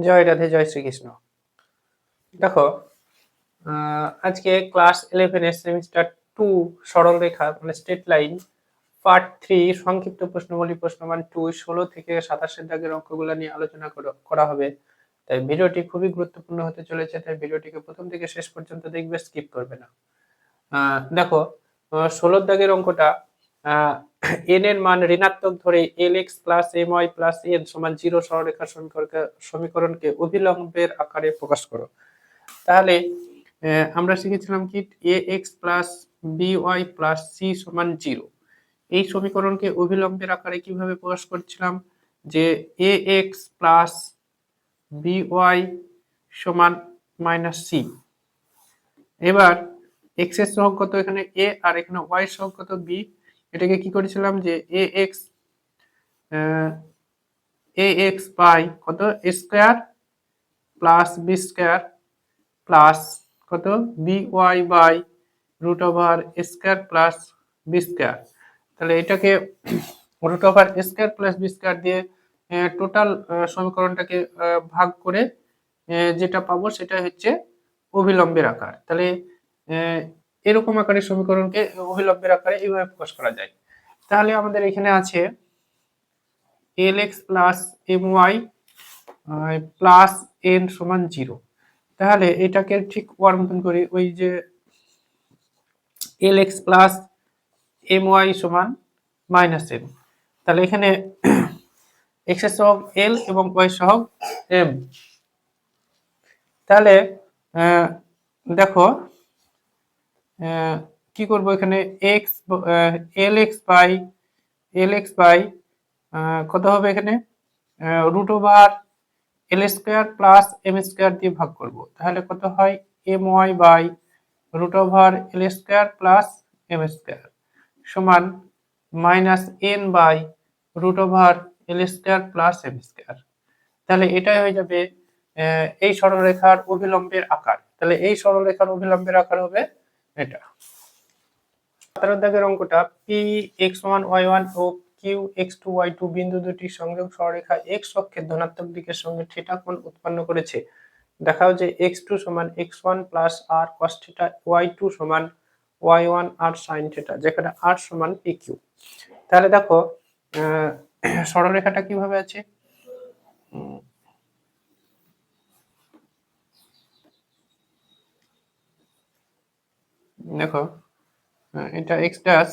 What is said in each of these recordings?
জয় রাধে, জয় শ্রীকৃষ্ণ। দেখো, আজকে ক্লাস 11 এর সেমিস্টার 2 সরলরেখা মানে স্ট্রেট লাইন পার্ট 3 সংক্ষিপ্ত প্রশ্নাবলী প্রশ্নমান 2 16 থেকে 27 এর দাগের অঙ্কগুলো নিয়ে আলোচনা করা হবে। তাই ভিডিওটি খুবই গুরুত্বপূর্ণ হতে চলেছে, তাই ভিডিওটিকে প্রথম থেকে শেষ পর্যন্ত দেখবে, স্কিপ করবে না। দেখো, 16 দাগের অঙ্কটা, n এর মান ঋণাত্মক ধরে lx plus my plus n সমান 0 সরলরেখার সমীকরণকে অভিলম্বের আকারে প্রকাশ করো। তাহলে আমরা শিখেছিলাম কি ax plus by plus c সমান 0। এই সমীকরণকে অভিলম্বের আকারে কিভাবে প্রকাশ করছিলাম, যে ax প্লাস by সমান মাইনাস c। এবার x এর সহগ কত এখানে a আর এখানে y এর সহগ কত b। এটাকে কি করেছিলাম যে ax বাই কত square plus b square plus কত by by root over square plus b square. তাহলে এটাকে root over square plus b square দিয়ে টোটাল সমীকরণটাকে ভাগ করে যেটা পাবো সেটা হচ্ছে অভিলম্বের আকার। তাহলে এরকম আকারের সমীকরণকে অভিলম্বের আকারে এইভাবে প্রকাশ করা যায়। তাহলে আমাদের এখানে আছে lx plus my plus n সমান 0। তাহলে এটাকে ঠিক ওয়ার মতন করি, ওই যে lx প্লাস my সমান মাইনাস n। তাহলে এখানে x এর সহগ l এবং y সহগ m। তাহলে দেখো কি করব, এখানে x lx বাই কত হবে এখানে root over L square plus M square দিয়ে ভাগ করব। তাহলে কত হয় my by root over L square plus M square সমান minus n by root over L square plus M square. তাহলে এটাই হয়ে যাবে এই সরলরেখার অভিলম্বের আকার। তাহলে এই সরলরেখার অভিলম্বের আকার হবে এটা। 17 দাগের অঙ্কটা p(x1 y1) ও q(x2 y2) বিন্দু দুটির সংযোগ সরলরেখা x অক্ষের ধনাত্মক দিকের সঙ্গে থিটা কোণ উৎপন্ন করেছে। দেখাও যে x2 সমান x1 plus r cos theta, y2 সমান y1 r sin থিটা, যেখানে r সমান pq। তাহলে দেখো সরলরেখাটা কিভাবে আছে, দেখো এটা x ড্যাশ,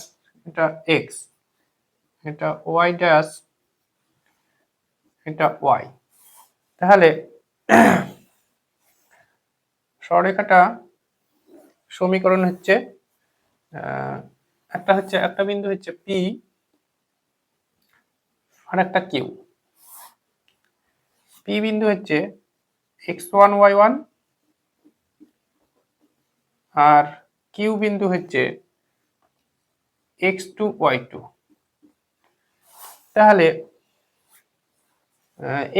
এটা x, এটা y ড্যাশ, এটা y। তাহলে সরলরেখাটা সমীকরণ হচ্ছে একটা বিন্দু হচ্ছে p আর একটা q। p বিন্দু হচ্ছে x1 y1 আর q বিন্দু হচ্ছে x2 y2। তাহলে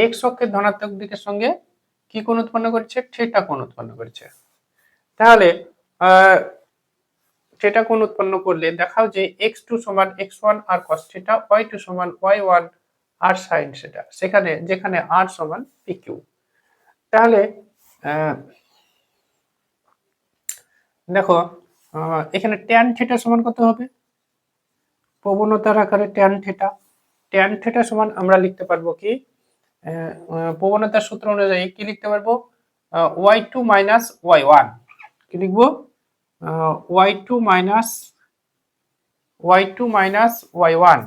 x অক্ষের ধনাত্মক দিকের সঙ্গে কি কোণ উৎপন্ন করেছে, থিটা কোণ উৎপন্ন করেছে। তাহলে থিটা কোণ উৎপন্ন করলে দেখাও যে x2 সমান x1 আর cos থিটা, y2 সমান y1 আর sin থিটা, যেখানে r সমান pq। তাহলে দেখো এখানে tan থিটা সমান কত হবে, প্রবণতার আকারে tan থিটা সমান আমরা লিখতে পারবো কি, প্রবণতার সূত্র অনুযায়ী কি লিখতে পারবো, y2 মাইনাস y1। কি লিখবো, y2 minus y1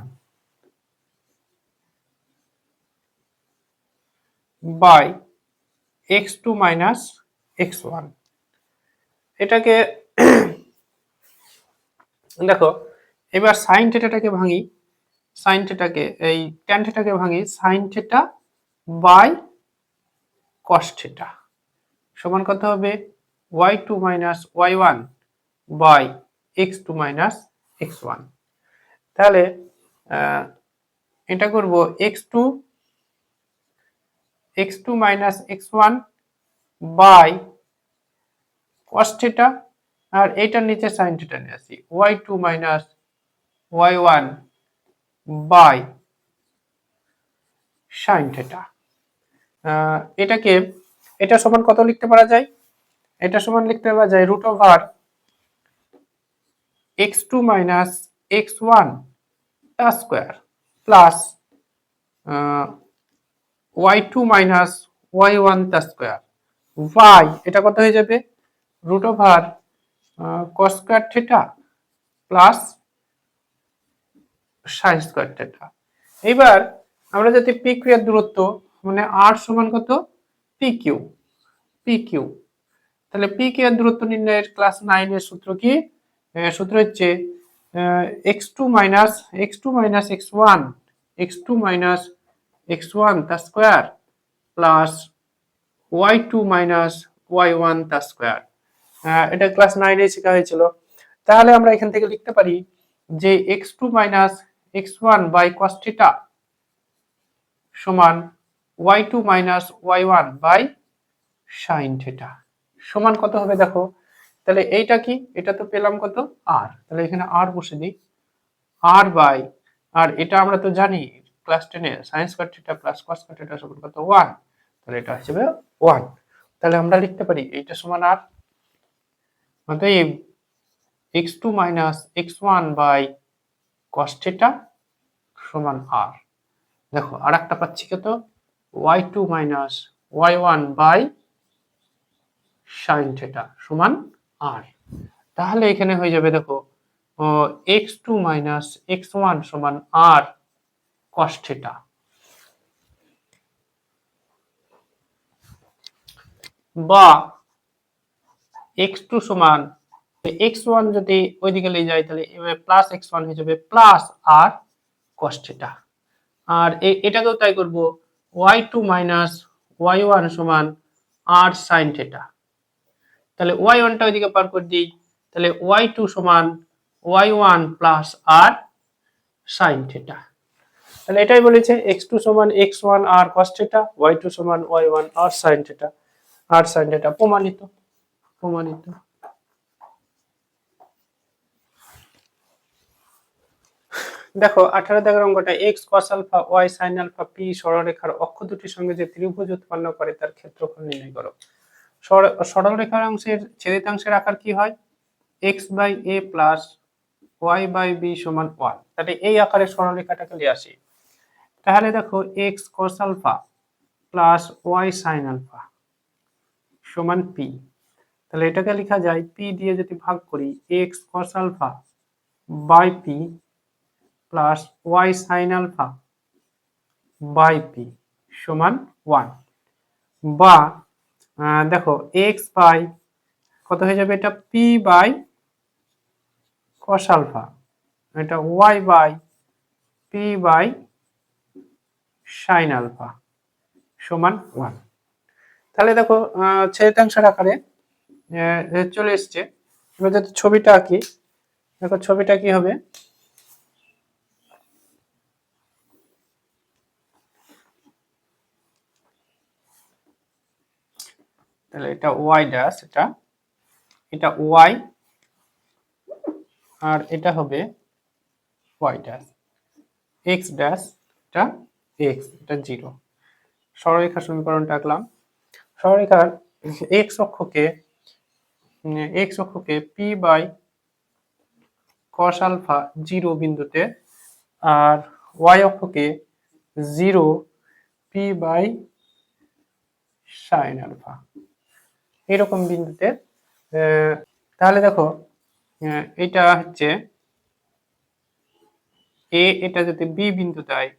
by x2 minus x1। এটাকে দেখো এবার সাইন থিটাটাকে ভাঙি, এই ট্যান থিটাকে ভাঙি, sine theta by cos theta সমান কত হবে, y2 minus y1 by x2 minus x1। তাহলে এটা করব x2 minus x1 by cos থিটা, আর এইটার নিচে sin থিটা নিয়ে আসি, y2 minus y1 by sin theta. এটাকে এটা সমান কত লিখতে পারা যায়? এটা সমান লিখতে পারা যায় √x2 মাইনাস x1 তা square plus y2 minus y1 তা স্কয়ার। y এটা কত হয়ে যাবে? cos square theta plus sin square theta. এবার আমরা যদি p q এর দূরত্ব মানে r সমান কত? pq তাহলে p q এর দূরত্ব নির্ণয়ের ক্লাস 9 এর সূত্র কি? সূত্র হচ্ছে x2 মাইনাস x1 তা square plus y2 minus y1 তা স্কয়ার। এটা ক্লাস 9 এ শেখা হয়েছিল। তাহলে আমরা এখান থেকে লিখতে পারি যে x2 minus x1 by cos theta সমান y2 minus y1 by sin theta সমান কত হবে দেখো। তাহলে এইটা কি? এটা তো পেলাম কত? r। তাহলে এখানে r বসে দিই, r বাই আর এটা আমরা তো জানি ক্লাস 10 এ sin square theta plus cos square theta সমান কত? 1। তাহলে এটা হিসেবে 1। তাহলে আমরা লিখতে পারি এইটা সমান r। অতএব x2 minus x1 by cos theta সমান r। দেখো আরেকটা পাচ্ছি কত? y2 minus y1 by sin theta সমান r। তাহলে এখানে হয়ে যাবে দেখো x2 মাইনাস x1 সমান r cos থিটা। বা x2 সমান x1 যদি ওইদিকে নিয়ে যায় তাহলে প্লাস x1 হয়ে যাবে প্লাস r cos থিটা। আর এটাকেও তাই করব, y2 মাইনাস y1 সমান r sin থিটা। তাহলে y1 টা ওইদিকে পার করে দিই, তাহলে y2 সমান y1 plus r sin theta. তাহলে এটাই বলেছে x2 সমান x1 r cos theta, y2 সমান y1 r sin theta. r sin theta প্রমাণিত। দেখো 18 দাগের অঙ্কটা x cos alpha y sin alpha p সরলরেখার অক্ষ দুটির সঙ্গে যে ত্রিভুজ উৎপন্ন করে তার ক্ষেত্রফল নির্ণয় করো। সরলরেখার অংশের ছেদিতাংশের আকার কি হয়? x by a plus y by b সমান 1। তাহলে এই আকারে সরলরেখাটাকে নিয়ে আসি। তাহলে দেখো x cos alpha plus y sin alpha সমান p। তাহলে এটাকে লেখা যায় p দিয়ে যদি ভাগ করি x cos alpha by p plus y sin alpha by p সমান 1। বা দেখো x বাই কত হয়ে যাবে? এটা p বাই cos আলফা, এটা y by p by sin alpha সমান 1। তাহলে দেখো ছেদিতাংশের আকারে চলে এসছে। এবার যদি ছবিটা আঁকি, দেখো ছবিটা কি হবে? তাহলে এটা y ড্যাশ, এটা y আর এটা হবে y ড্যাশ, x ড্যাশ এটা x, এটা 0। সরলরেখার সমীকরণটা আঁকলাম। সরলরেখার x অক্ষকে p বাই cos আলফা 0 বিন্দুতে আর y অক্ষকে 0 p বাই sin আলফা এরকম বিন্দুতে। তাহলে দেখো এটা হচ্ছে a, এটা যদি b বিন্দু দেয়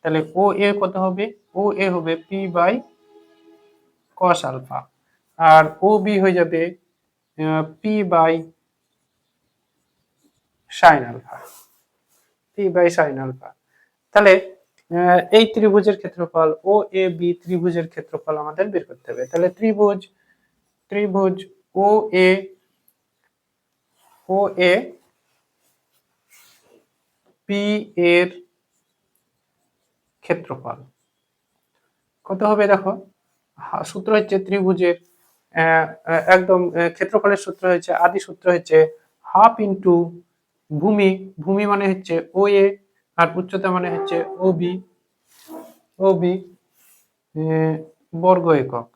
তাহলে ও এ কত হবে? ও এ হবে p বাই cos আলফা আর ও বি হয়ে যাবে p by sin alpha, p by sin alpha. তাহলে এই ত্রিভুজের ক্ষেত্রফল ও এ বি ত্রিভুজের ক্ষেত্রফল আমাদের বের করতে হবে। তাহলে ত্রিভুজ ও এ পি এর ক্ষেত্রফল কত হবে? দেখো সূত্র হচ্ছে ত্রিভুজের একদম ক্ষেত্রফলের সূত্র হচ্ছে, আদি সূত্র হচ্ছে হাফ ইন্টু ভূমি মানে হচ্ছে ও এ আর উচ্চতা মানে হচ্ছে ও বি বর্গ একক,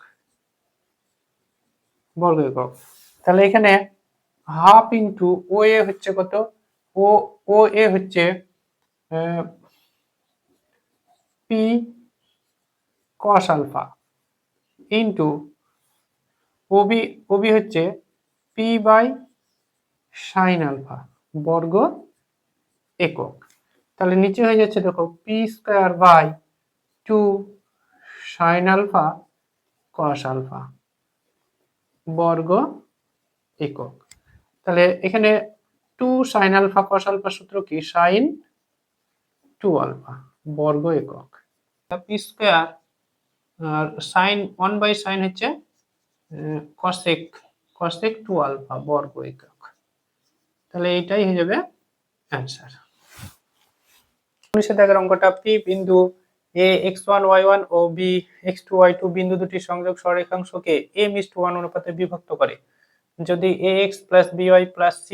বর্গ একক। তাহলে এখানে হাফ ইন্টু ও এ হচ্ছে কত, ও ও এ হচ্ছে P cos alpha into O B, O B হচ্ছে পি বাই সাইন আলফা বর্গ একক। তাহলে নিচে হয়ে যাচ্ছে দেখো P square by 2 sine alpha cos alpha বর্গ একক। তাহলে এখানে 2 সাইন আলফা কস আলফা সূত্র কি, সাইন 2 আলফা বর্গ একক। পি স্কোয়ার আর সাইন 1 বাই সাইন হচ্ছে কসেক, কসেক 2 আলফা বর্গ একক। তাহলে এইটাই হয়ে যাবে অ্যান্সার। 19 দাগের অঙ্কটা, পি বিন্দু এ x1 y1 ও বি x2 y2 বিন্দু দুটি সংযোগ সরেখাংশকে m:1 অনুপাতে বিভক্ত করে। যদি ax plus by plus c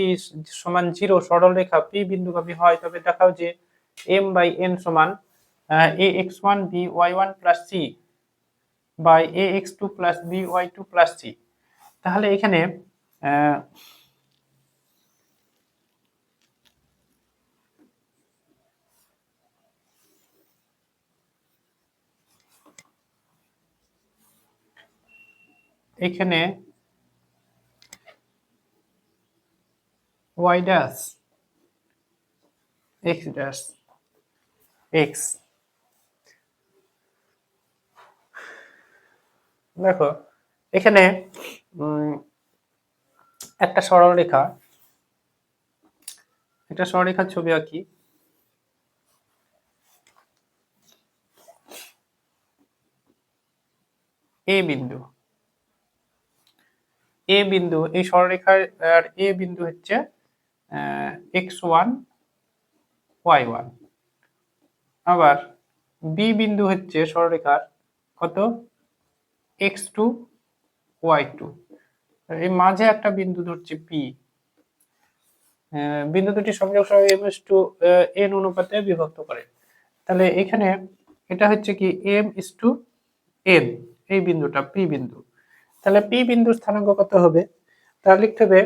সমান 0 সরলরেখা p বিন্দুগামী হয়, তবে দেখাও যে m বাই n সমান ax1 by1 plus c by ax2 plus by2 plus c। তাহলে এখানে এখানে y dash x dash x, দেখো এখানে একটা সরলরেখা, একটা সরলরেখার ছবি আঁকি। এ বিন্দু, এ বিন্দু, এই সরলরেখার এ বিন্দু হচ্ছে x1 y1, আবার বি বিন্দু হচ্ছে সরলরেখার কত x2 y2। এই মাঝে একটা বিন্দু ধরছে পি। বিন্দু দুটি সংযোগ সহ m:n অনুপাতে বিভক্ত করে। তাহলে এখানে এটা হচ্ছে কি m:n, এই বিন্দুটা পি বিন্দু। তাহলে পি বিন্দুর স্থানাঙ্ক কত হবে, তাহলে লিখতে হবে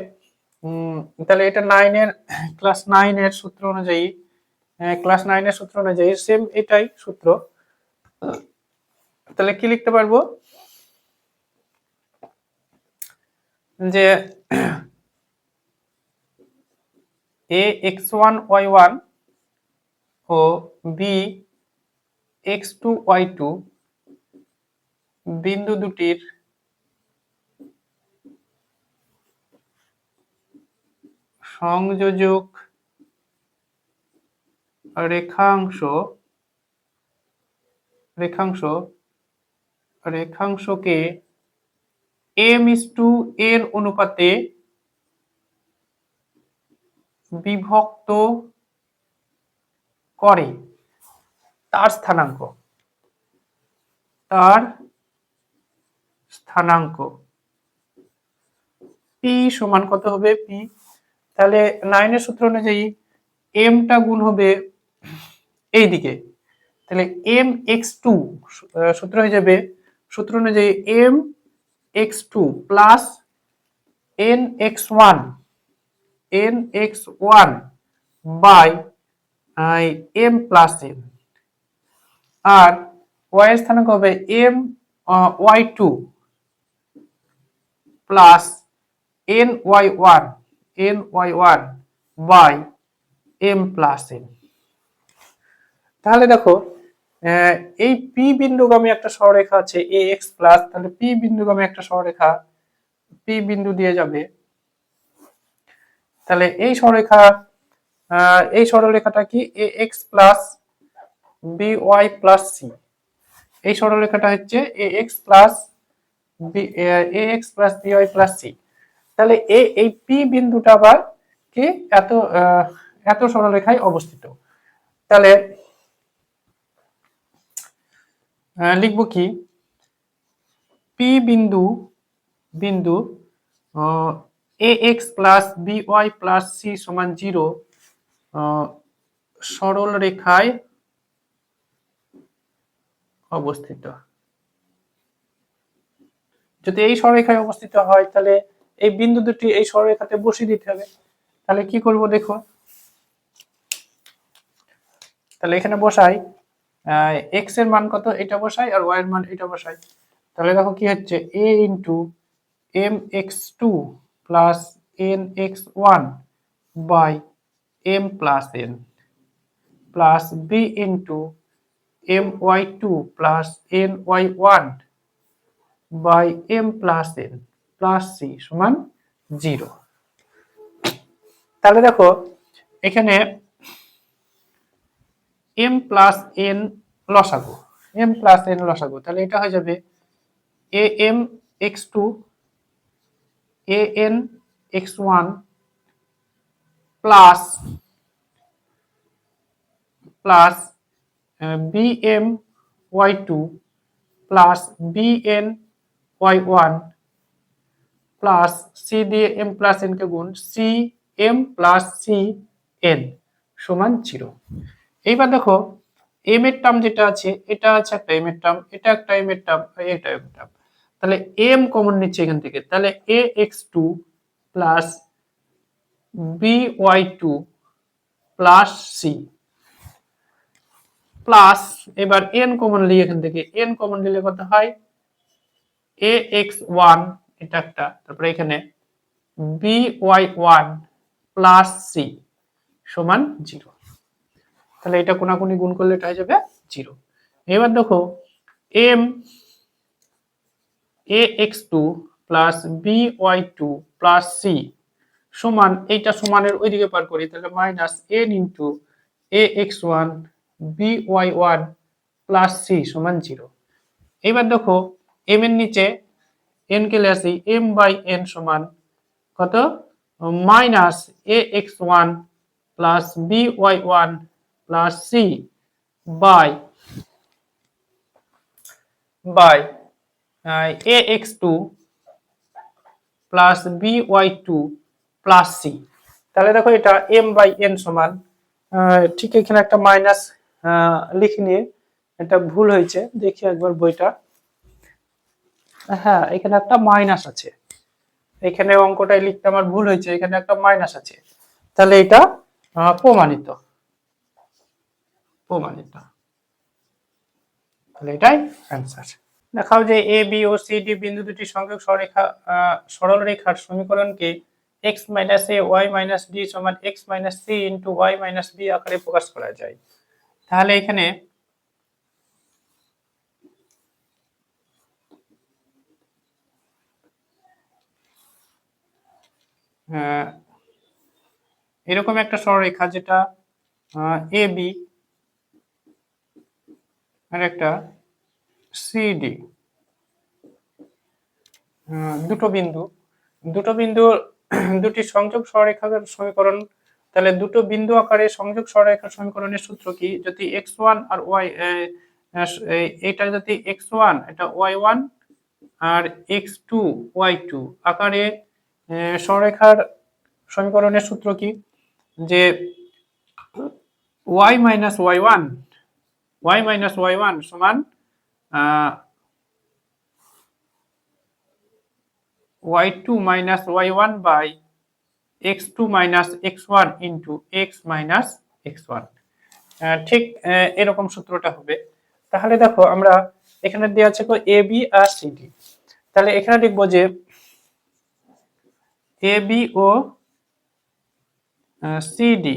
তাহলে এটা 9 এর ক্লাস 9 এর সূত্র অনুযায়ী, ক্লাস 9 এর সূত্র অনুযায়ী সেম এটাই সূত্র। তাহলে কি লিখতে পারবো যে a x1 y1 O b x2 y2 বিন্দু দুটির সংযোজক রেখাংশকে m:n অনুপাতে বিভক্ত করে। তার স্থানাঙ্ক পি সমান কত হবে, পি, তাহলে 9 এর সূত্র অনুযায়ী এমটা গুণ হবে এইদিকে, তাহলে mx2 সূত্র হয়ে যাবে, সূত্র অনুযায়ী mx2 plus nx1 by m plus n, আর y এর স্থানাঙ্ক হবে my2 plus ny1 by m plus n। তাহলে দেখো এই পি বিন্দুগামী একটা সরলরেখা আছে ax প্লাস, তাহলে পি বিন্দুগামী একটা সরলরেখা পি বিন্দু দিয়ে যাবে। তাহলে এই সরলরেখাটা কি ax plus by plus c, এই সরলরেখাটা হচ্ছে ax plus by plus c। তাহলে এই পি বিন্দুটা আবার কি এত সরলরেখায় অবস্থিত। তাহলে লিখব কি, পি বিন্দু ax plus by plus c সমান 0 সরল রেখায় অবস্থিত। যদি এই সরলরেখায় অবস্থিত হয় তাহলে এই বিন্দু দুটি এই সরলরেখাতে বসিয়ে দিতে হবে। তাহলে কি করব দেখো, তাহলে এখানে বসাই x এর মান কত এটা বসাই আর y এর মান এটা বসাই। তাহলে দেখো কি হচ্ছে a into mx2 plus nx1 by m plus n plus b into my2 plus ny1 by m plus n plus c সমান 0। তাহলে দেখো এখানে m প্লাস n লসাগু, m প্লাস n লসাগু, তাহলে এটা হয়ে যাবে am x2 an x1 plus plus bm y2 plus bn y1 plus c দিয়ে m প্লাস n কে গুণ c m plus c n সমান 0। এইবার দেখো m এর টার্ম যেটা আছে এটা আছে একটা m এর টার্ম, এটা একটা m এর টার্ম, এটা m এর টার্ম, তাহলে m কমন নিচ্ছে এখান থেকে, তাহলে ax2 plus by2 plus c plus এবার n কমন নিই এখান থেকে, n কমন নিলে কত হয় ax1 এটা একটা, তারপরে এখানে by1 প্লাস c সমান 0। তাহলে এটা কোনাকুনি গুণ করলে এটা হয়ে যাবে 0। এবার দেখো m ax2 plus by2 plus c সমান, এইটা সমানের ওইদিকে পার করি, তাহলে minus n into ax1 by1 plus c সমান 0। এবার দেখো m এর নিচে n কে আসি, m বাই n সমান কত minus ax1 plus by1 plus c by ax2 plus by2 plus c। তাহলে দেখো এটা m বাই n সমান, ঠিক এখানে একটা মাইনাস লিখে নিয়ে, এটা ভুল হয়েছে, দেখি একবার বইটা, হ্যাঁ এখানে একটা মাইনাস আছে, এখানে অঙ্কটাই লিখতে আমার ভুল হয়েছে, এখানে একটা মাইনাস আছে, তাহলে এটা প্রমাণিত, তাহলে এটাই অ্যান্সার। দেখাও যে এ বি ও সি ডি বিন্দু দুটি সংযোগ সরলরেখার সমীকরণকে x minus A Y minus B সমান x minus C into Y minus B আকারে প্রকাশ করা যায়। তাহলে এখানে এরকম একটা সরলরেখা যেটা এ বি আর একটা সিডি, দুটো বিন্দু দুটি সংযোগ সরলরেখার সমীকরণ। তাহলে দুটো বিন্দু আকারে সংযোগ সরলরেখার সমীকরণের সূত্র কি, যদি x1 আর y এটা যদি x1 এটা y1 আর x2 y2 আকারে সরলরেখার সমীকরণের সূত্র কি, যে y মাইনাস y1 সমান y2 minus y1 by x2 minus x1 into x minus x1, ঠিক এরকম সূত্রটা হবে। তাহলে দেখো আমরা এখানে দেওয়া আছে এ বি আর সিডি, তাহলে এখানে লিখবো যে এ বি ও সিডি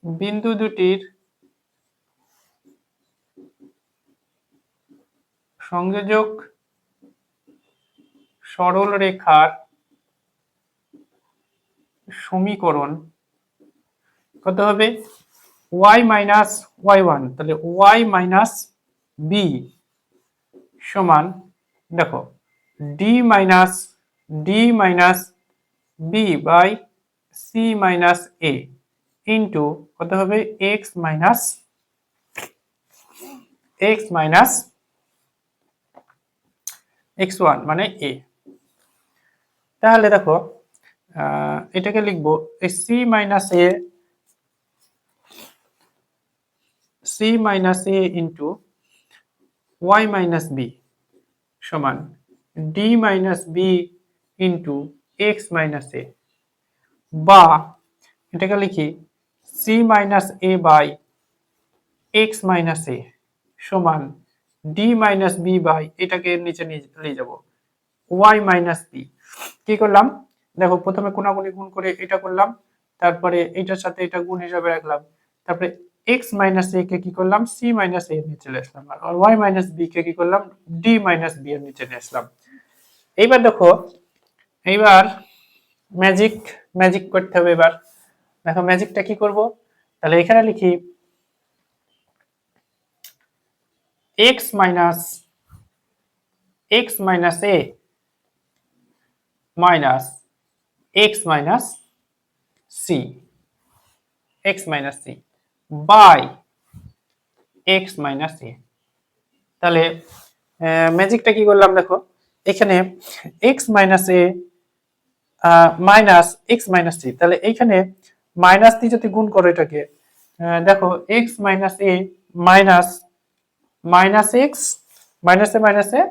বিন্দু দুটির সংযোজক সরলরেখার সমীকরণ কত হবে y মাইনাস y1, তাহলে y মাইনাস বি সমান দেখো d minus B by C minus A into কত হবে x মাইনাস x1 মানে a। তাহলে দেখো এটাকে লিখবো C minus A into Y minus B সমান D minus B into X minus A, বা এটাকে লিখি C minus A by X minus A সমান ডি মাইনাস বি বাই, এটাকে নিচে নিয়ে যাব, ওয়াই মাইনাস বি। কি করলাম দেখো, প্রথমে কোনাকুনি গুণ করে এটা করলাম, তারপরে এটার সাথে এটা গুণ হিসাবে রাখলাম, তারপরে এক্স মাইনাস এ কে কি করলাম সি মাইনাস এ এর নিচে চলে আসলাম, আর ওয়াই মাইনাস বি কে কি করলাম ডি মাইনাস বি এর নিচে নিয়ে আসলাম। এইবার দেখো, এইবার ম্যাজিক ম্যাজিক করতে হবে। এবার দেখো ম্যাজিকটা কি করব, তাহলে এখানে লিখি x minus a minus x minus c by x minus a। তাহলে ম্যাজিকটা কি করলাম দেখো, এখানে x minus a minus x minus c, তাহলে এইখানে মাইনাস দিয়ে যদি গুণ করো এটাকে, দেখো x minus a minus minus x মাইনাসে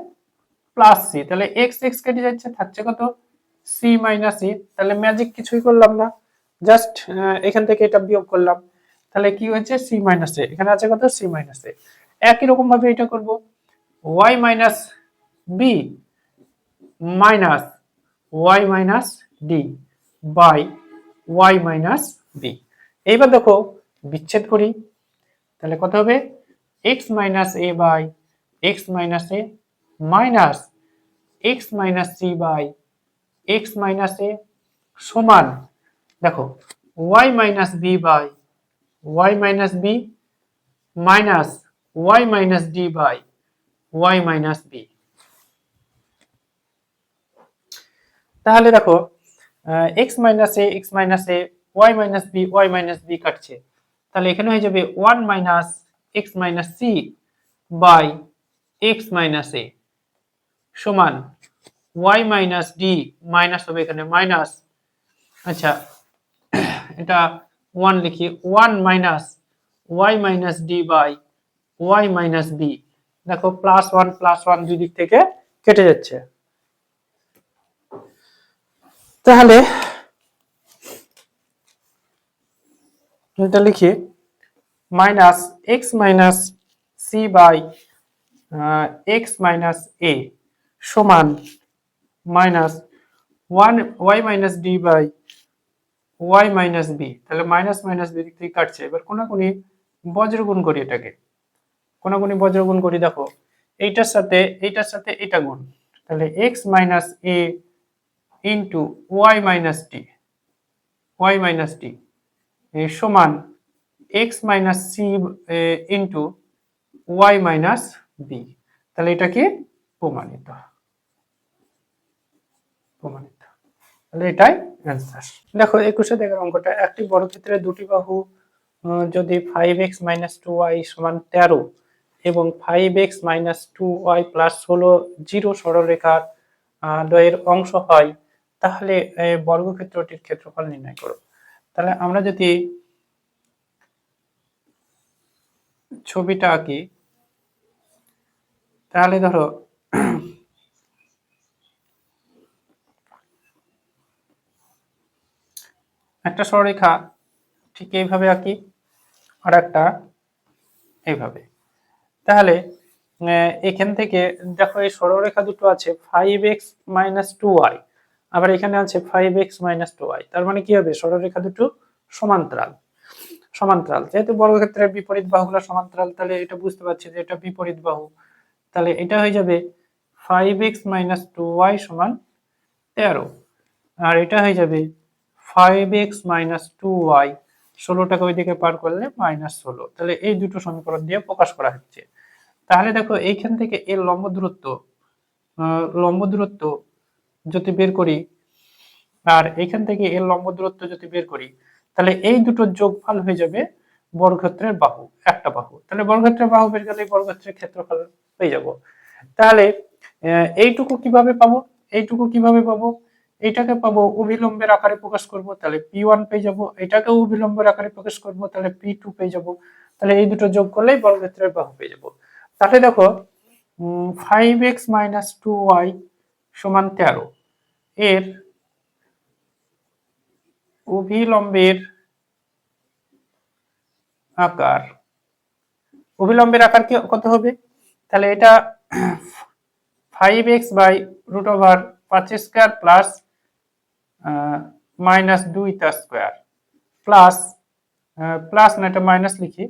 প্লাস সি, তাহলে এক্স এক্স কেটে যাচ্ছে, থাকছে কত সি মাইনাস ই। তাহলে ম্যাজিক কিছুই করলাম না, জাস্ট এখান থেকে এটা বিয়োগ করলাম, তাহলে কি হচ্ছে সি মাইনাস এ, এখানে আছে কত সি মাইনাস এ। একই রকম ভাবে এটা করব, Y minus B minus Y minus D by Y minus B. এইবার দেখো বিচ্ছেদ করি, তাহলে কত হবে x minus A by X minus A minus X minus C by X minus A সমান দেখো y minus B by Y minus B minus Y minus D by Y minus B. তাহলে দেখো x minus A Y minus B কাটছে, তাহলে এখানে হয়ে যাবে 1 minus X minus C by X minus A সমান ওয়াই মাইনাস ডি, মাইনাস হবে এখানে মাইনাস, আচ্ছা এটা 1 লিখি, 1 minus Y minus D by Y minus B. দেখো প্লাস ওয়ান দুই দিক থেকে কেটে যাচ্ছে, তাহলে এটা লিখি minus X minus C by X minus A সমান minus 1 Y minus D by Y minus B. তাহলে মাইনাস মাইনাস বি দিক থেকে কাটছে, এবার কোনাকুনি বজ্রগুণ করি, এটাকে কোনাকুনি বজ্রগুণ করি, দেখো এইটার সাথে এটা গুণ, তাহলে X minus A into Y minus D সমান X minus C into Y minus B. তাহলে এটা কি প্রমাণিত, তাহলে এটাই অ্যান্সার। দেখো 21 দেখের অঙ্কটা, একটি বর্গক্ষেত্রের দুটি বাহু যদি 5x মাইনাস 2y সমান 13 এবং 5x minus 2y plus 16 zero সরলরেখার দ্বয়ের অংশ হয়, তাহলে বর্গক্ষেত্রটির ক্ষেত্রফল নির্ণয় করো। তাহলে আমরা যদি ছবিটা আঁকি, তাহলে ধরো একটা সরলরেখা ঠিক এইভাবে আঁকি, আর একটা এইভাবে। তাহলে এখান থেকে দেখো এই সরলরেখা দুটো আছে 5x মাইনাস 2y, আবার এখানে আছে 5x মাইনাস 2y, তার মানে কি হবে সরলরেখা দুটো সমান্তরাল। যেহেতু বর্গক্ষেত্রের বিপরীত বাহুগুলো সমান্তরাল, তাহলে এটা বুঝতে পারছি যে এটা বিপরীত বাহু, তাহলে এটা হয়ে যাবে 5x মাইনাস 2y সমান 13, আর এটা হয়ে যাবে 5x মাইনাস 2y 16টাকে ওইদিকে পার করলে মাইনাস 16। তাহলে এই দুটো সমীকরণ দিয়ে প্রকাশ করা হচ্ছে। তাহলে দেখো এইখান থেকে এর লম্ব দূরত্ব যদি বের করি, আর এইখান থেকে এর লম্ব দূরত্ব যদি বের করি, তাহলে এই দুটোর যোগফল হয়ে যাবে বর্গক্ষেত্রের বাহু, একটা বাহু। তাহলে বর্গক্ষেত্রের বাহু বের করলে বর্গক্ষেত্রের ক্ষেত্রফল পেয়ে যাব। তাহলে এইটুকু কিভাবে পাবো, এটাকে পাবো অভিলম্বের আকারে প্রকাশ করব, তাহলে p1 পেয়ে যাব, এটাকেও অভিলম্বের আকারে প্রকাশ করব, তাহলে p2 পেয়ে যাব। তাহলে এই দুটো যোগ করলেই বর্গক্ষেত্রের বাহু পেয়ে যাব। তাহলে দেখো 5x মাইনাস 2y সমান 13 এর অভিলম্বের আকার কত হবে? তাহলে এটা 5x by root over 5 square plus minus 2 তা স্কয়ার প্লাস প্লাস না, এটা মাইনাস লিখি,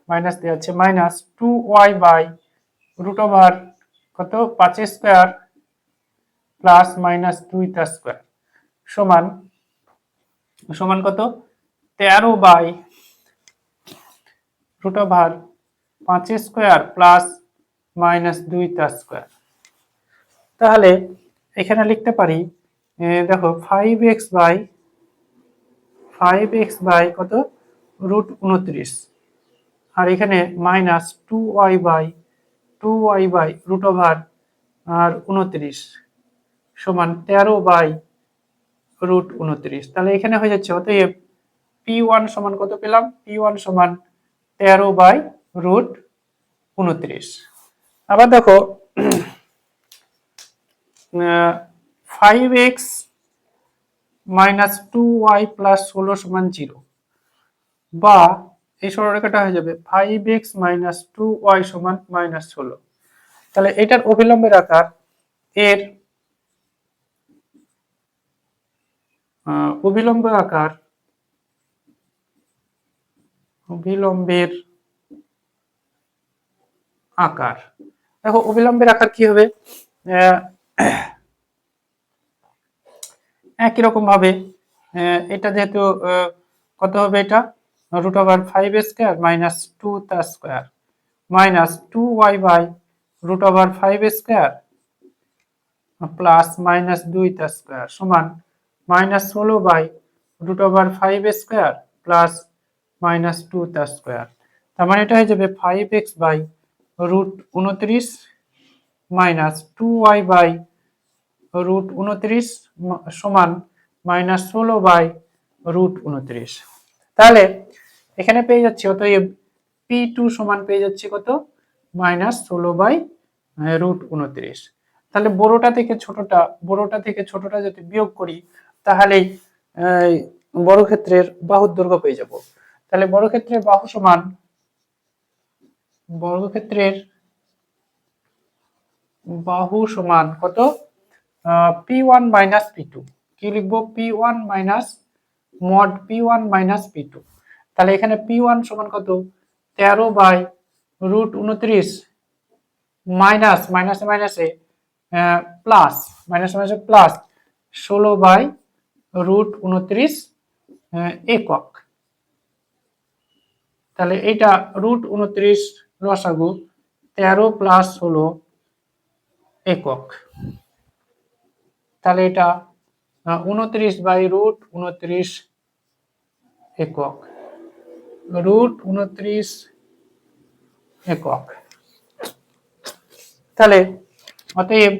মাইনাস দেওয়া আছে, minus 2y by root over কত 5 স্কয়ার প্লাস মাইনাস 2 তা স্কয়ার সমান সমান কত 13 by root over 5 square plus minus 2 তা স্কয়ার। তাহলে এখানে লিখতে পারি দেখো 5x বাই কত রুট 29 আর এখানে minus 2y by root over আর 29 সমান 13 বাই রুট 29। তাহলে এখানে হয়ে যাচ্ছে, অতএব p1 সমান কত পেলাম? p1 সমান 13 বাই রুট 29। আবার দেখো 5x মাইনাস 2y প্লাস 16 সমান 0, বা এই সরলরেখাটা হয়ে যাবে 5x মাইনাস 2y সমান মাইনাস 16। তাহলে এটার অভিলম্বের আকার এর অভিলম্বের আকার দেখো অভিলম্বের আকার কি হবে? একই রকম ভাবে এটা যেহেতু কত হবে, এটা রুট ওভার 5 স্কয়ার মাইনাস 2 তা square minus 2y by root over 5 square plus minus 2 তা স্কয়ার সমান minus 16 by root over 5 square plus minus 2 তা স্কয়ার। তার মানে এটা হয়ে যাবে 5x by root 29 minus 2y by root 29 সমান মাইনাস 16 বাই রুট 29। তাহলে এখানে পেয়ে যাচ্ছি, অতএব p2 সমান পেয়ে যাচ্ছি কত? Minus 16 by root 29। তাহলে বড়টা থেকে ছোটটা যদি বিয়োগ করি তাহলেই বর্গক্ষেত্রের বাহুর দৈর্ঘ্য পেয়ে যাব। তাহলে বর্গক্ষেত্রের বাহু সমান কত? p1 minus p2। কি লিখবো? p1 minus mod p1 minus p2। তাহলে এখানে p1 সমান কত? 13 বাই রুট 29 মাইনাস মাইনাসে প্লাস 16 বাই রুট 29 একক। তাহলে এটা রুট 29 লসাগু 13 প্লাস 16 একক। তাহলে এটা 29 বাই রুট 29 একক, তাহলে অতএব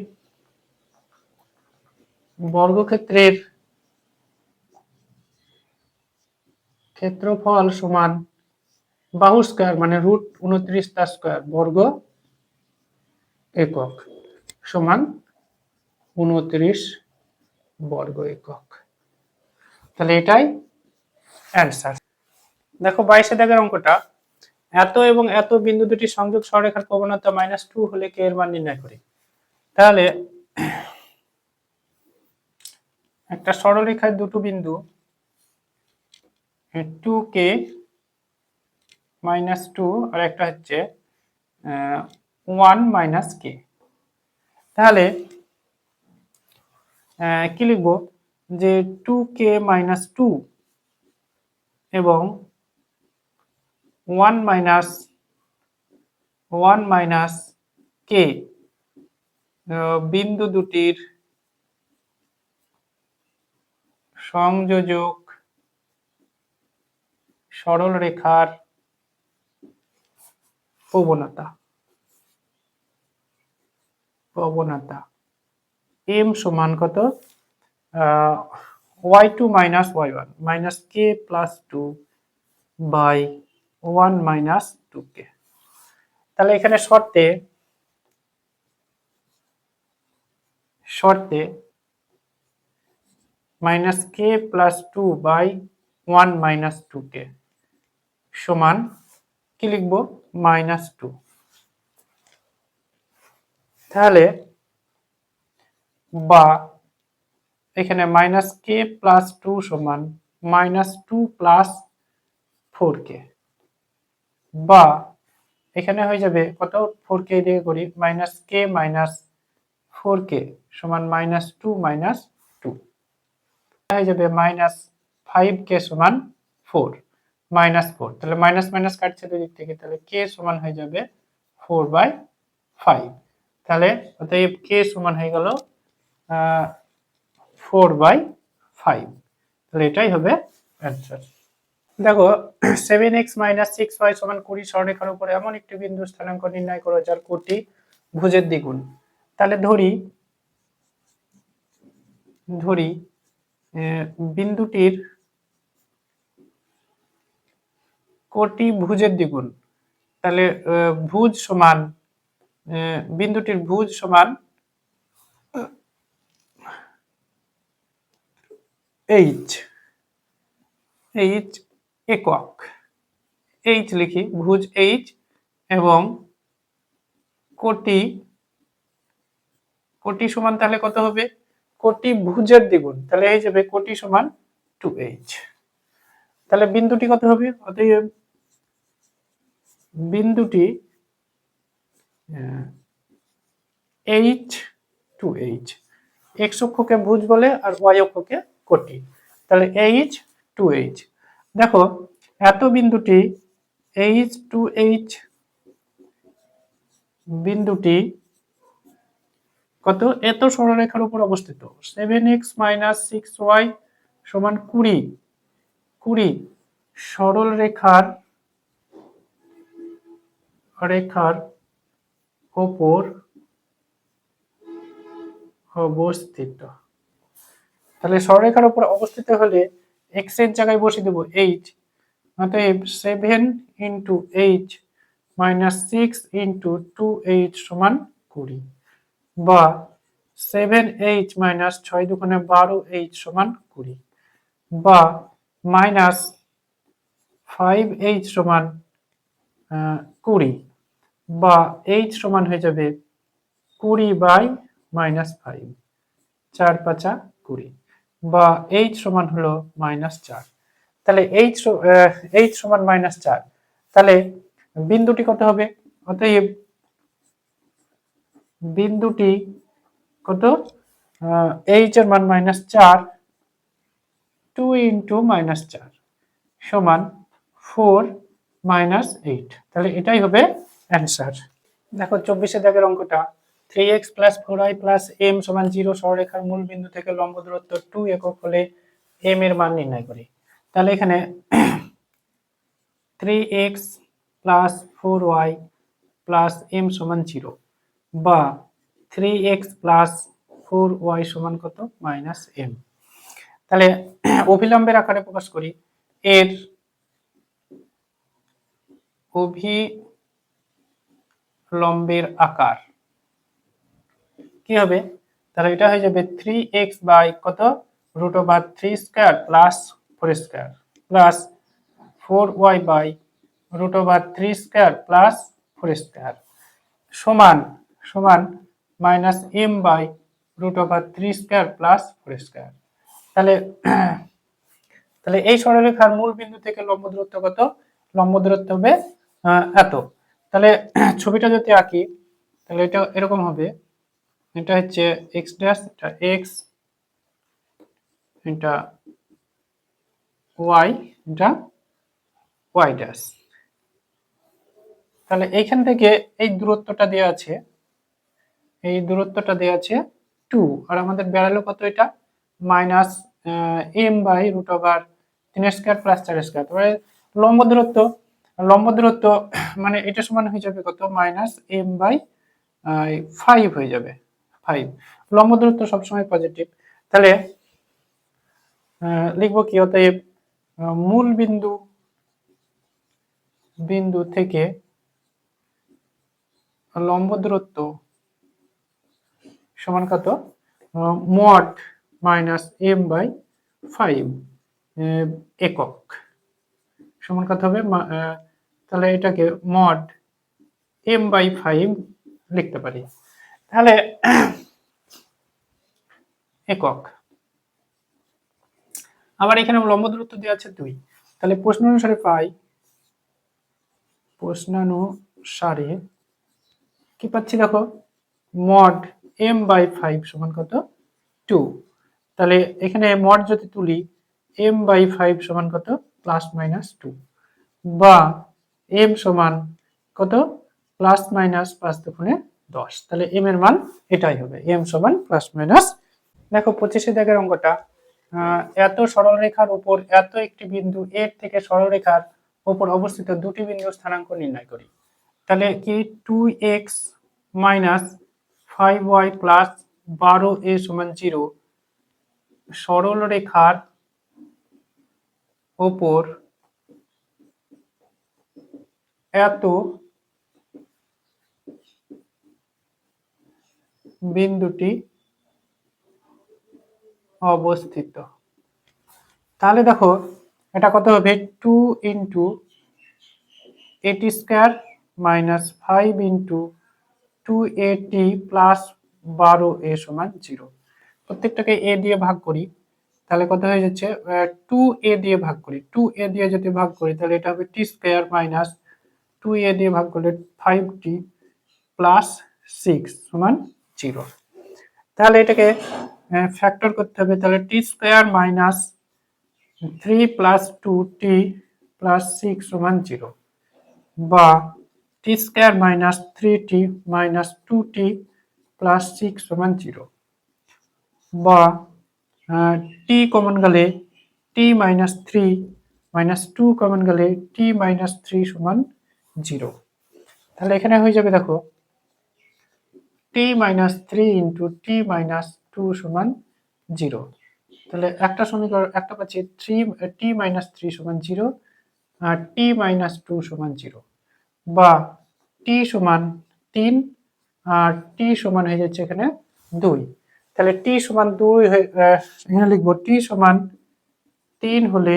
বর্গক্ষেত্রের ক্ষেত্রফল সমান বাহু স্কয়ার মানে রুট 29 তা স্কয়ার বর্গ একক সমান 29 বর্গ একক। তাহলে এটাই অ্যান্সার। দেখো 22 দাগের অঙ্কটা, এত এবং এত বিন্দু দুটি সংযোগ সরলরেখার প্রবণতা -2 হলে কে এর মান নির্ণয় করি। তাহলে একটা সরলরেখায় দুটো বিন্দু 2k -2 আর একটা হচ্ছে 1 - k। তাহলে কি লিখবো? যে 2k - 2 এবং 1 - k বিন্দু দুটির সংযোজক সরলরেখার প্রবণতা m সমান কত? y2 - y1 - k + 2 by 1 - 2k। তাহলে এখানে শর্তে শর্তে minus k plus 2/1 minus 2k সমান কি লিখবো -2। তাহলে বা এখানে মাইনাস কে প্লাস 2 সমান -2 প্লাস 4k, বা এখানে হয়ে যাবে কত 4k দিয়ে করি মাইনাস কে মাইনাস 4k সমান -2 মাইনাস 2 হয়ে যাবে -5k সমান 4 -4। তাহলে মাইনাস মাইনাস কাটছে দুই দিক থেকে, তাহলে k সমান হয়ে যাবে 4/5। তাহলে অতএব k সমান হয়ে গেল 4/5। তাহলে এটাই হবে অ্যান্সার। দেখো 7x - 6y = 20 সরলরেখার উপরে এমন একটি বিন্দু স্থানাঙ্ক নির্ণয় করো যার কোটি ভুজের দ্বিগুণ। তাহলে ধরি বিন্দুটির কোটি ভুজের দ্বিগুণ। তাহলে ভুজ সমান বিন্দুটির ভুজ সমান h একক h লিখি, ভুজ h এবং কোটি সমান তাহলে কত হবে কোটি ভুজের দ্বিগুণ, তাহলে এই যাবে কোটি সমান 2h। তাহলে বিন্দুটি কত হবে, অতএব বিন্দুটি h 2h, x অক্ষকে ভুজ বলে আর y অক্ষকে কোটি, তাহলে h 2h। দেখো এত বিন্দুটি h 2h বিন্দুটি কত এত সরলরেখার উপর অবস্থিত 7x - 6y সমান 20 সরল রেখার উপর অবস্থিত। তাহলে সরলরেখার উপর অবস্থিত হলে x এর জায়গায় বসিয়ে দেব h, অতএব 7 × h - 6 × 2h সমান 20, বা 7h - 6 × 2 = 12h সমান 20, বা -5h সমান 20, বা h সমান হয়ে যাবে 20/-5, 4 × 5 = 20, বা h সমান হলো -4। তাহলে h সমান -4, তাহলে বিন্দুটি কত হবে, অতএব বিন্দুটি কত h এর মান -4, 2 × -4 সমান 4 - 8। তাহলে এটাই হবে অ্যান্সার। দেখো 24 দাগের অঙ্কটা 3x + 4y + m = 0 সরলরেখার মূল বিন্দু থেকে লম্ব দূরত্ব 2 একক হলে m এর মান নির্ণয় করি। তাহলে এখানে 3x + 4y + m = 0, বা 3x + 4y সমান কত -m। তাহলে অভিলম্বের আকারে প্রকাশ করি, এর অভিলম্বের আকার কি হবে, তাহলে এটা হয়ে যাবে 3x কত √3² + 4² প্লাস 4y √3² + 4² সমান -m √3² + 4²। তাহলে এই সরলরেখার মূল বিন্দু থেকে লম্ব দূরত্ব কত, লম্ব দূরত্ব হবে এত। তাহলে ছবিটা যদি আঁকি তাহলে এটা এরকম হবে, এটা হচ্ছে x ড্যাশ, এটা x, এটা y, এটা y ড্যাশ। তাহলে এইখান থেকে এই দূরত্বটা দেওয়া আছে, এই দূরত্বটা দেওয়া আছে 2, আর আমাদের বেড়ালো কত, এটা -m √3² + 4²। তাহলে লম্ব দূরত্ব মানে এটা সমান হয়ে যাবে কত -m/5 হয়ে যাবে 5। লম্ব দূরত্ব সবসময় পজিটিভ। তাহলে লিখবো কি, অতএব মূল বিন্দু থেকে লম্ব দূরত্ব সমান কত মড মাইনাস এম বাই 5 একক সমান কত হবে, তাহলে এটাকে মড এম বাই 5 লিখতে পারি। তাহলে একক, আবার এখানে লম্ব দূরত্ব দেওয়া আছে 2, তাহলে প্রশ্নানুসারে পাই, প্রশ্নানুসারে কি পাচ্ছি দেখো, মড এম বাই 5 সমান কত 2। তাহলে এখানে মড যদি তুলি এম বাই 5 সমান কত প্লাস মাইনাস 2, বা এম সমান কত প্লাস মাইনাস 5 দুগুণে 10, তাহলে এম এর মান এটাই হবে, এম সমান প্লাস মাইনাস। দেখো 25 দাগের অঙ্কটা, এত সরলরেখার উপর এত একটি বিন্দু এর থেকে সরলরেখার উপর অবস্থিত দুটি বিন্দুর স্থানাঙ্ক নির্ণয় করি। তাহলে কি 2x minus 5y plus 12a সমান 0 সরলরেখার উপর এত বিন্দুটি অবস্থিত। তাহলে দেখো এটা কত হবে, 2 ইন্টু এটি square minus 5 into 2at plus 12a সমান 0। প্রত্যেকটাকে a দিয়ে ভাগ করি, তাহলে কত হয়ে যাচ্ছে, 2a দিয়ে ভাগ করি, 2a দিয়ে যদি ভাগ করি তাহলে এটা হবে t স্কোয়ার মাইনাস 2a দিয়ে ভাগ করলে 5t প্লাস 6 সমান 0। তাহলে এটাকে ফ্যাক্টর করতে হবে, তাহলে t square minus 3 plus 2t plus 6 সমান 0, বা t square minus 3t minus 2t plus 6 সমান 0, বা t কমন গেলে t মাইনাস 3 মাইনাস 2 কমন গেলে t মাইনাস 3 সমান 0। তাহলে এখানে হয়ে যাবে দেখো t minus 3 into t minus 2 সমান 0। তাহলে একটা সমীকরণ একটা পাচ্ছি 3 t মাইনাস 3 সমান 0 আর t মাইনাস 2 সমান 0, বা t সমান 3 আর t সমান হয়ে যাচ্ছে এখানে 2। তাহলে t সমান 2 এখানে লিখবো t সমান 3 হলে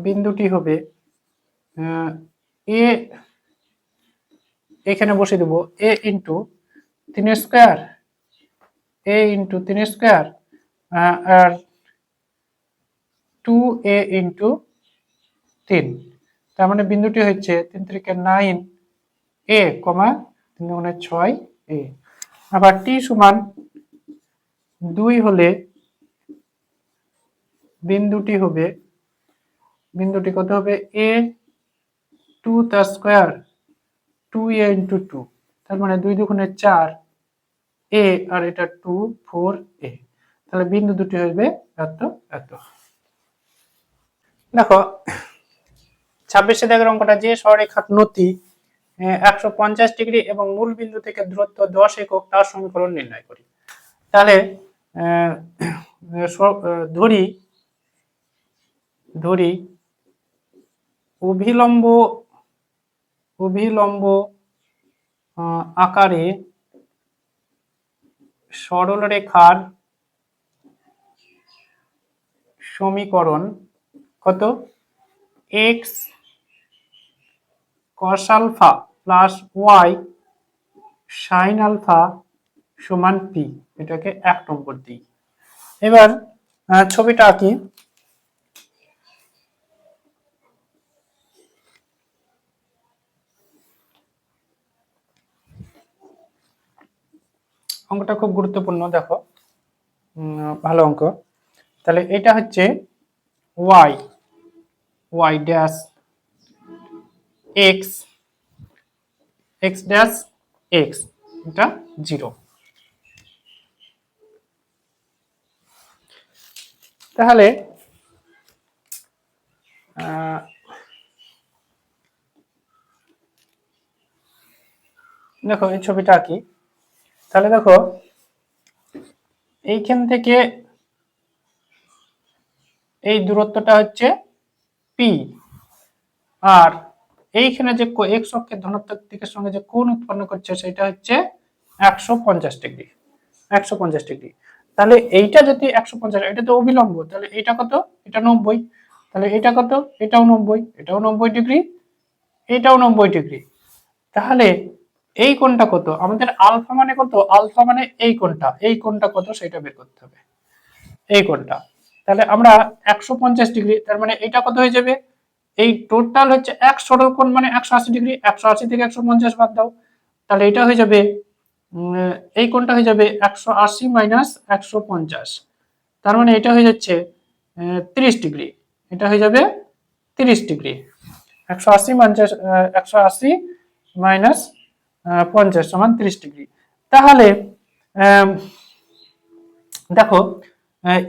বিন্দুটি হবে a, এখানে বসে দেব a into 3 square, a into 3 square আর 2a ইন্টু 3, তার মানে বিন্দুটি হচ্ছে 3 3 9 a কমা 3 গুণে 6 a। আবার t সমান 2 হলে বিন্দুটি কত হবে, a 2 তার স্কোয়ার 2a ইন্টু 2, তার মানে 2 দুগুণে 4 a আর এটা 2 4a, তাহলে বিন্দু দুটি হবে এত এত। দেখো 26 দাগের অঙ্কটা, যে সরলরেখার নতি 150 ডিগ্রি এবং মূল বিন্দু থেকে দূরত্ব 10 একক তার সমীকরণ নির্ণয় করি। তাহলে ধরি অভিলম্ব আকারে সরলরেখার সমীকরণ কত, x cos alpha plus y sin alpha সমান p, এটাকে 1 নম্বর দিই। এবার ছবিটা আঁকি, অঙ্কটা খুব গুরুত্বপূর্ণ, দেখো ভালো অঙ্ক। তাহলে এটা হচ্ছে y dash x dash x, এটা 0। তাহলে দেখো এই ছবিটা আঁকি, তাহলে দেখো এইখান থেকে এই দূরত্বটা হচ্ছে p, আর এইখানে যে এক্স অক্ষের ধনাত্মক দিকের সঙ্গে যে কোণ উৎপন্ন করছে সেটা হচ্ছে 150 ডিগ্রি। 150 ডিগ্রি। তাহলে এইটা যদি 150, এটা তো অভিলম্ব, তাহলে এটা কত? এটা 90। তাহলে এটা কত? এটাও 90, এটাও 90 ডিগ্রি, এটাও 90 ডিগ্রি। তাহলে এই কোণটা কত? আমাদের আলফা মানে কত? আলফা মানে এই কোণটা কত সেটা বের করতে হবে, এই কোণটা। তাহলে আমরা 150 ডিগ্রি, তার মানে এটা কত হয়ে যাবে? এই টোটাল হচ্ছে এক সরল কোণ মানে 180 ডিগ্রি, 180 থেকে 150 বাদ দাও, তাহলে এটা হয়ে যাবে এই কোণটা হয়ে যাবে 180 মাইনাস 150, তার মানে এটা হয়ে যাচ্ছে 30 ডিগ্রি। এটা হয়ে যাবে 30 ডিগ্রি। 180 মাইনাস 180 মাইনাস 50 সমান 30 ডিগ্রি। তাহলে দেখো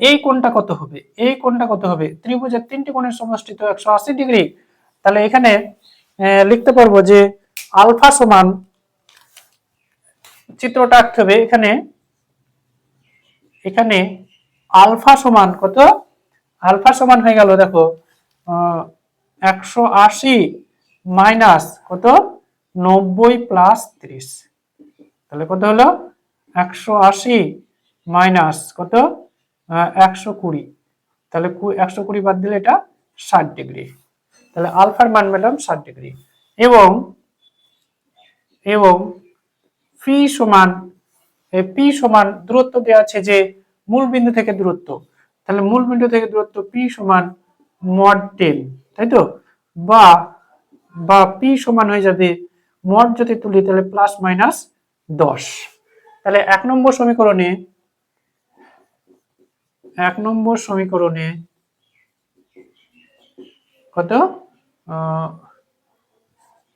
এই কোণটা কত হবে? এই কোণটা কত হবে? ত্রিভুজের তিনটি কোণের সমষ্টি তো 180 ডিগ্রি। তাহলে এখানে লিখতে পারবো যে আলফা সমান, চিত্রটা আঁকতে হবে এখানে, এখানে আলফা সমান কত? আলফা সমান হয়ে গেল দেখো 180 মাইনাস কত? 90 প্লাস 30। তাহলে কত হলো? 180 মাইনাস কত? 120। তাহলে 120 বাদ দিলে এটা 60 ডিগ্রি। তাহলে আলফার মান পেলাম 60 ডিগ্রি। এবং এবং পি সমান, পি সমান দূরত্ব দেওয়া আছে যে মূল বিন্দু থেকে দূরত্ব, তাহলে মূল বিন্দু থেকে দূরত্ব পি সমান মড 10, তাই তো? বা পি সমান হয়ে যাবে মড যদি তুলি তাহলে প্লাস মাইনাস 10। তাহলে এক নম্বর সমীকরণে কত?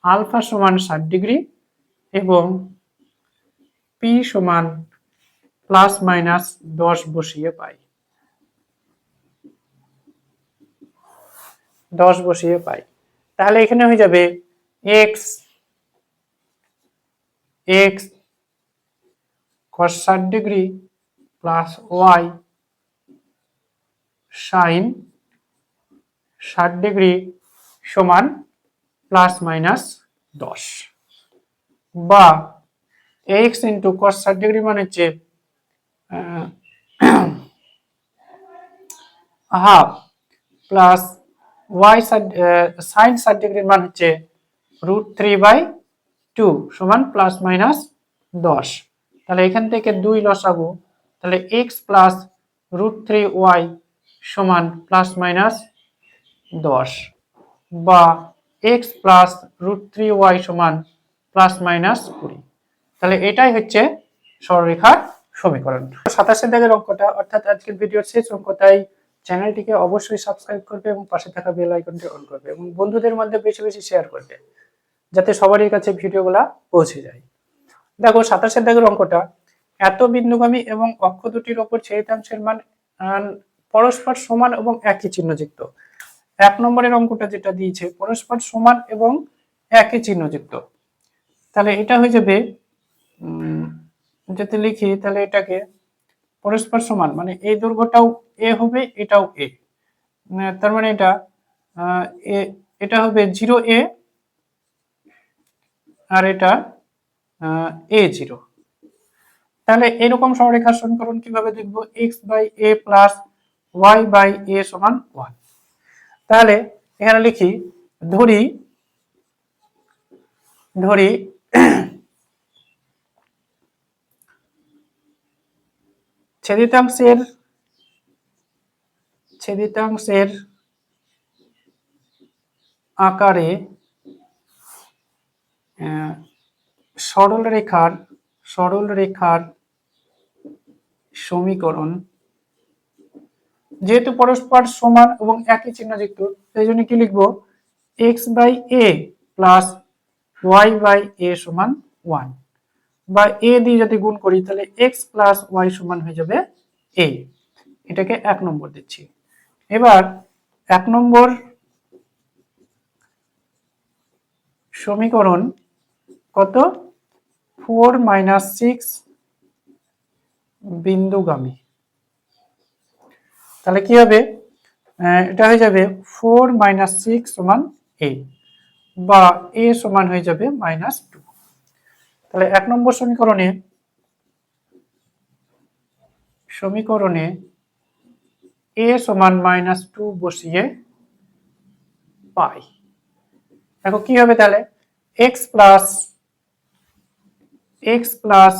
আলফা সমান 60 ডিগ্রি এবং পি সমান প্লাস মাইনাস 10 বসিয়ে পাই, 10 বসিয়ে পাই। তাহলে এখানে হয়ে যাবে X cos 60 degree plus Y sine 60 degree সমান প্লাস মাইনাস 10, বা এক্স ইন্টু cos 60 ডিগ্রি মানে হচ্ছে হাফ প্লাস ওয়াই সাইন 60 ডিগ্রির মান হচ্ছে √3/2 সমান প্লাস মাইনাস 10। তাহলে এখান থেকে 2 লসাগু, তাহলে এক্স প্লাস √3y সমান প্লাস মাইনাস 10, বা এক্স প্লাস √3y সমান প্লাস মাইনাস 20। তাহলে এটাই হচ্ছে সরলরেখার সমীকরণ। 27 দাগের অঙ্কটা অর্থাৎ আজকের ভিডিওর শেষ অঙ্ক, তাই চ্যানেলটিকে অবশ্যই সাবস্ক্রাইব করবে এবং পাশে থাকা বেল আইকনটি অন করবে এবং বন্ধুদের মধ্যে বেশি বেশি শেয়ার করবে যাতে সবারই কাছে ভিডিওগুলো পৌঁছে যায়। দেখো 27 দাগের অঙ্কটা, এত বিন্দুগামী এবং অক্ষ দুটির উপর ছেদিতাংশের মান পরস্পর সমান এবং একই চিহ্নযুক্ত। এক নম্বরের অঙ্কটা যেটা দিয়েছে পরস্পর সমান এবং একই চিহ্নযুক্ত, তাহলে এটা হয়ে যাবে যদি লিখি তাহলে এটাকে পরস্পর সমান মানে এই দৈর্ঘ্যটাও এ হবে, এটাও এ, তার মানে এটা হবে 0a আর এটা a0। তাহলে এরকম সরলরেখার সমীকরণ কিভাবে লিখবো? x/a প্লাস y/a সমান 1। তাহলে এখানে লিখি, ধরি ছেদিতাংশের আকারে সরলরেখার সমীকরণ, যেহেতু পরস্পর সমান এবং একই চিহ্নযুক্ত সেই জন্য কি লিখবো? x/a প্লাস y/a সমান 1, বা a দিয়ে যদি গুণ করি তাহলে x প্লাস y সমান হয়ে যাবে a। এটাকে 1 নম্বর দিচ্ছি। এবার 1 নম্বর সমীকরণ কত? 4 - 6 বিন্দুগামী। তাহলে কি হবে? এটা হয়ে যাবে 4 - 6 সমান a, বা a সমান হয়ে যাবে -2। তাহলে 1 নম্বর সমীকরণে a সমান -2 বসিয়ে পাই। দেখো কি হবে তাহলে, x প্লাস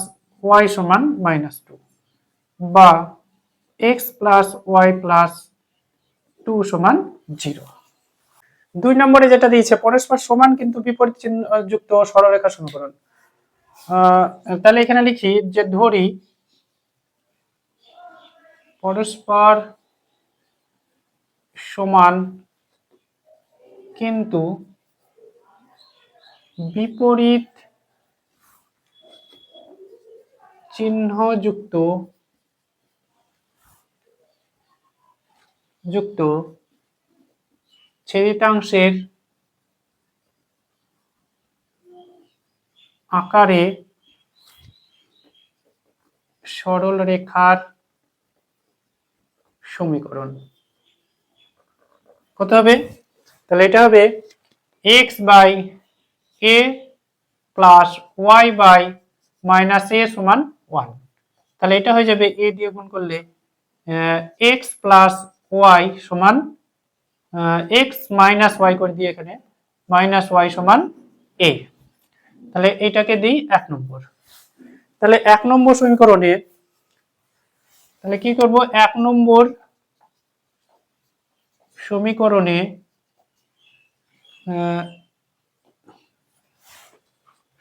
y সমান -2 বা x প্লাস y প্লাস 2 সমান 0। 2 নম্বরে যেটা দিয়েছে পরস্পর সমান কিন্তু বিপরীত চিহ্ন যুক্ত সরলরেখা সমীকরণ। তাহলে এখানে লিখি যে ধরি পরস্পর সমান কিন্তু বিপরীত চিহ্ন যুক্ত ছেদিতাংশের আকারে সরল রেখার সমীকরণ। কত হবে, তাহলে এটা হবে x by a plus y by minus a সমান 1। তাহলে এটা হয়ে যাবে a দিয়ে গুণ করলে x প্লাস y সমান x মাইনাস y করে দিয়ে এখানে মাইনাস y সমান a। তাহলে এটাকে দিই 1 নম্বর। তাহলে 1 নম্বর সমীকরণে তাহলে কি করব, 1 নম্বর সমীকরণে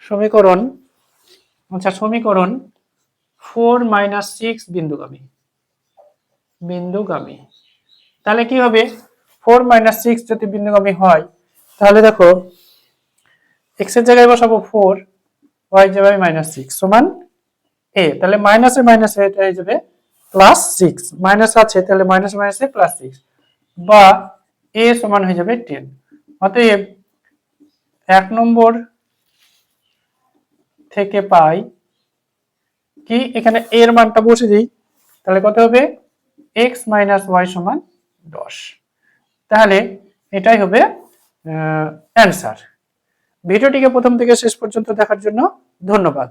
সমীকরণ 4 - 6 বিন্দুগামী। তাহলে কি হবে, 4 - 6 যদি বিন্দুগামী হয় তাহলে দেখো x এর জায়গায় বসাবো 4, y এর জায়গায় -6 সমান a। তাহলে মাইনাসে মাইনাসে এটা হয়ে যাবে +6, মাইনাস আছে তাহলে মাইনাস মাইনাসে +6 বা a সমান হয়ে যাবে 10। অতএব 1 নম্বর থেকে পাই কি, এখানে a এর মানটা বসে দিই, তাহলে কত হবে x - y সমান 10। তাহলে এটাই হবে অ্যান্সার। ভিডিওটিকে প্রথম থেকে শেষ পর্যন্ত দেখার জন্য ধন্যবাদ।